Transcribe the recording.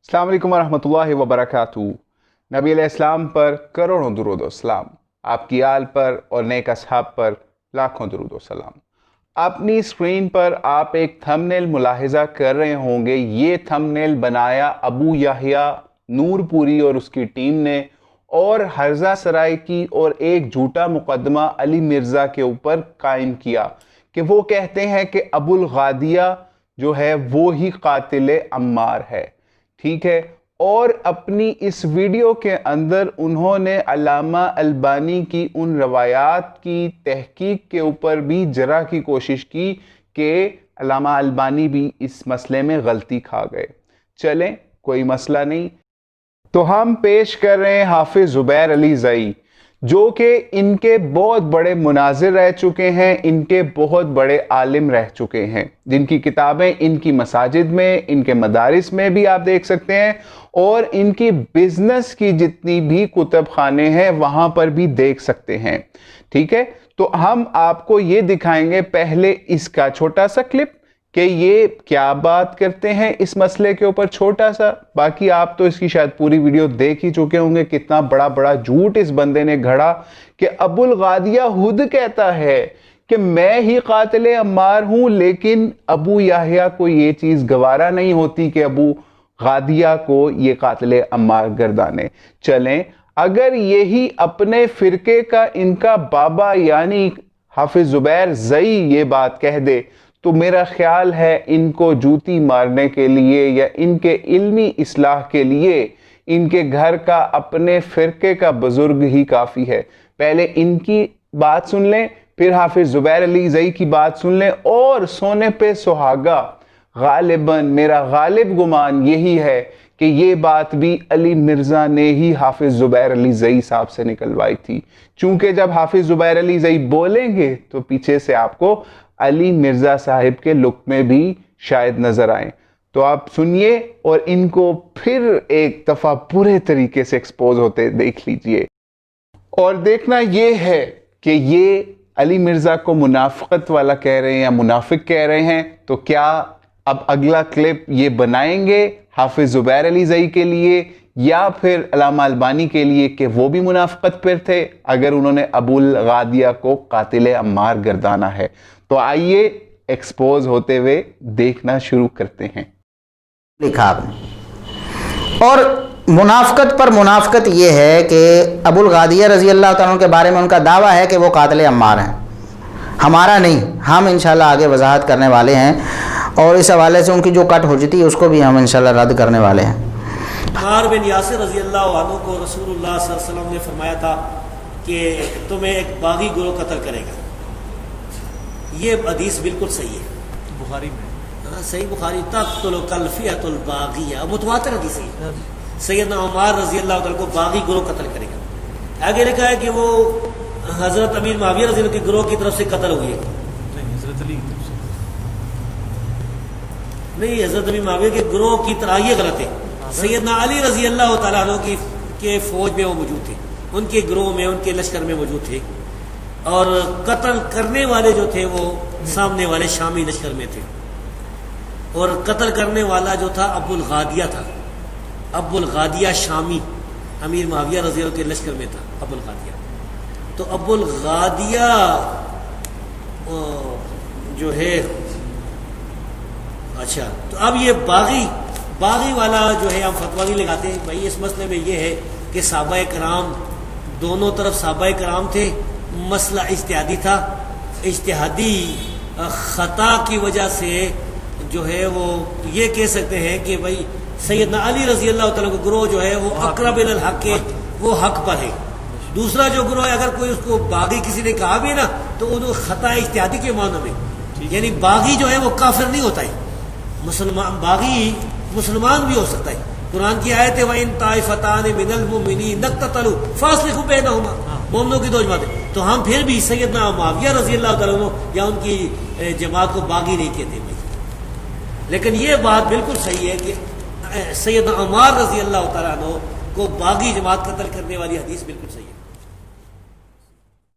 अस्सलाम वालेकुम रहमतुल्लाहि व बरकातहू। नबी अलैहिस्सलाम पर करोड़ों दुरूद व सलाम, आपकी आल पर और नेक असहाब पर लाखों दुरूद व सलाम। अपनी स्क्रीन पर आप एक थंबनेल मुलाहिजा कर रहे होंगे। ये थंबनेल बनाया अबू याहिया नूरपुरी और उसकी टीम ने, और हर्जा सराय की और एक झूठा मुकदमा अली मिर्ज़ा के ऊपर कायम किया कि वो कहते हैं कि अबुल गादिया जो है वो ही कातिल अम्मार है। ठीक है। और अपनी इस वीडियो के अंदर उन्होंने अल्लामा अलबानी की उन रवायात की तहकीक के ऊपर भी जरा की कोशिश की कि अल्लामा अलबानी भी इस मसले में गलती खा गए। चलें, कोई मसला नहीं। तो हम पेश कर रहे हैं हाफिज ज़ुबैर अली ज़ई, जो कि इनके बहुत बड़े मुनाजिर रह चुके हैं, इनके बहुत बड़े आलिम रह चुके हैं, जिनकी किताबें इनकी मसाजिद में, इनके मदारिस में भी आप देख सकते हैं, और इनकी बिजनेस की जितनी भी कुतुब खाने हैं वहां पर भी देख सकते हैं। ठीक है। तो हम आपको ये दिखाएंगे पहले इसका छोटा सा क्लिप कि ये क्या बात करते हैं इस मसले के ऊपर, छोटा सा। बाकी आप तो इसकी शायद पूरी वीडियो देख ही चुके होंगे। कितना बड़ा बड़ा झूठ इस बंदे ने घड़ा कि अबुल गादिया खुद कहता है कि मैं ही कातिल अम्मार हूं, लेकिन अबू याहिया को ये चीज गवारा नहीं होती कि अबू गादिया को ये कातिल अम्मार गर्दाने। चलें, अगर यही अपने फिरके का इनका बाबा यानी हाफिज ज़ुबैर ज़ई ये बात कह दे, तो मेरा ख्याल है इनको जूती मारने के लिए या इनके इल्मी इस्लाह के लिए इनके घर का अपने फिरके का बुजुर्ग ही काफ़ी है। पहले इनकी बात सुन लें, फिर हाफिज ज़ुबैर अली ज़ई की बात सुन लें, और सोने पे सुहागा गालिबन मेरा गालिब गुमान यही है कि ये बात भी अली मिर्ज़ा ने ही हाफिज ज़ुबैर अली ज़ई साहब से निकलवाई थी। चूंकि जब हाफिज ज़ुबैर अली ज़ई बोलेंगे तो पीछे से आपको अली मिर्ज़ा साहिब के लुक में भी शायद नजर आए। तो आप सुनिए और इनको फिर एक दफा पूरे तरीके से एक्सपोज होते देख लीजिए। और देखना ये है कि ये अली मिर्ज़ा को मुनाफिकत वाला कह रहे हैं या मुनाफिक कह रहे हैं। तो क्या अब अगला क्लिप ये बनाएंगे हाफिज ज़ुबैर अली ज़ई के लिए या फिर अल्लामा अलबानी के लिए कि वो भी मुनाफिकत पर थे अगर उन्होंने अबुल गादिया को कातिल अम्मार गर्दाना है। तो आइए एक्सपोज होते हुए देखना शुरू करते हैं। लिखा आपने, और मुनाफिकत पर मुनाफिकत ये है कि अबुल गादिया रज़ी अल्लाह तआला के बारे में उनका दावा है कि वो कातिल अम्मार हैं, हमारा नहीं। हम इंशाल्लाह आगे वजाहत करने वाले हैं, और इस हवाले से उनकी जो कट हो जाती है उसको भी हम इंशाल्लाह रद्द करने वाले हैं। अम्मार बिन यासिर रज़ी अल्लाह अन्हु को रसूलुल्लाह सल्लल्लाहु अलैहि वसल्लम ने फरमाया था कि तुम्हें एक बागी गिरोह कत्ल करेगा। ये हदीस बिल्कुल सही है, बुखारी में। सही बुखारी तक़्तुल कल्फियतुल बागिया, मुतवातिर हदीस है। सैयदना उमर रज़ी अल्लाह तआला को बागी गिरोह कत्ल करेगा। आगे लिखा है कि वो हजरत अमीर मुआविया रज़ी अल्लाह के गिरोह की तरफ से कत्ल हुए। नहीं, हजरत अली की तरफ से नहीं, हजरत अमीर मुआविया के गिरोह की तरह, ये गलत है। सैयदना अली रज़ी अल्लाह तआला अन्हु के फौज में वो मौजूद थे, उनके गिरोह में, उनके लश्कर में मौजूद थे, और कत्ल करने वाले जो थे वो सामने वाले शामी लश्कर में थे, और कत्ल करने वाला जो था अबुल गादिया था। अबुल गादिया शामी अमीर मुआविया रज़ी अल्लाह के लश्कर में था अबुल गादिया। तो अबुल गादिया जो है, अच्छा, तो अब ये बागी वाला जो है हम फतवा नहीं लगाते भाई। इस मसले में ये है कि सहाबाए कराम, दोनों तरफ सहाबाए कराम थे, मसला इज्तिहादी था। इज्तिहादी खता की वजह से जो है वो ये कह सकते हैं कि भाई सैयदना अली रज़ी अल्लाह तआला का गिरोह जो है वो अक़रब इलल हक़ के, वो हक पर है। दूसरा जो गिरोह है, अगर कोई उसको बागी किसी ने कहा भी ना, तो वो खता इज्तिहादी के मानो में, यानी बागी जो है वो काफिर नहीं होता है। मुसलमान बागी मुसलमान भी हो सकता है। कुरान की आयत है, वइन ताइफतान मिनल मुमिनीन नक़ततलू फ़ास्लिहू बैनहुमा, मोमिनों की दो जमातें। तो हम फिर भी सैयदना मुआविया रज़ी अल्लाह तआला अन्हु या उनकी जमात को बागी नहीं कहते भाई। लेकिन ये बात बिल्कुल सही है कि सैयदना उमर रज़ी अल्लाह तआला अन्हु को बागी जमात कत्ल करने वाली हदीस बिल्कुल सही है।